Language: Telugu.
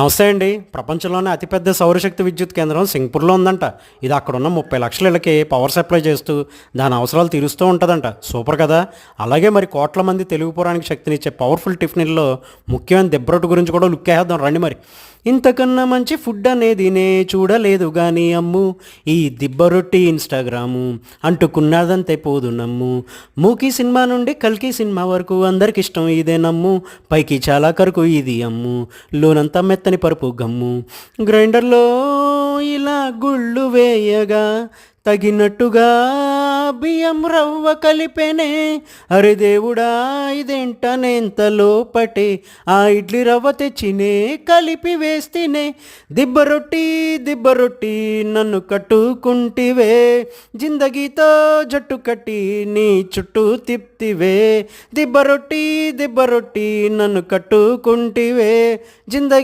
నమస్తే అండి. ప్రపంచంలోనే అతిపెద్ద సౌరశక్తి విద్యుత్ కేంద్రం సింగపూర్లో ఉందంట. ఇది అక్కడున్న 30 లక్షల ఇళ్ళకి పవర్ సప్లై చేస్తూ దాని అవసరాలు తీరుస్తూ ఉంటుందంట. సూపర్ కదా! అలాగే మరి కోట్ల మంది తెలుగు పురానికి శక్తినిచ్చే పవర్ఫుల్ టిఫిన్‌ల్లో ముఖ్యమైన దిబ్బరొట్టు గురించి కూడా లుక్కేద్దాం రండి మరి. ఇంతకన్నా మంచి ఫుడ్ అనేది నే చూడలేదు గాని అమ్ము, ఈ దిబ్బరొట్టి ఇన్‌స్టాగ్రాము అంటుకున్నదంతే పోదు నమ్ము. 'మూకీ' సినిమా నుండి 'కల్కి' సినిమా వరకు అందరికిష్టం ఇదే నమ్ము. పైకి చాలా కరకు ఇది అమ్ము, లోనంతా మెత్తని పరుపు గమ్ము. గ్రైండర్‌లో ఇలా గుళ్ళు వేయగా తగినట్టుగా బియ్యం రవ్వ కలిపెనే. అరె దేవుడా ఇదేంటనేంత లోపటే, ఆ ఇడ్లీ రవ్వ తెచ్చినే కలిపి వేస్తేనే. దిబ్బరొట్టి దిబ్బరొట్టి నన్ను కట్టుకుంటివే, జిందగీతో జట్టు కట్టి నీ చుట్టూ తిప్తివే. దిబ్బరొట్టి దిబ్బరొట్టి నన్ను కట్టుకుంటివే, జిందగీ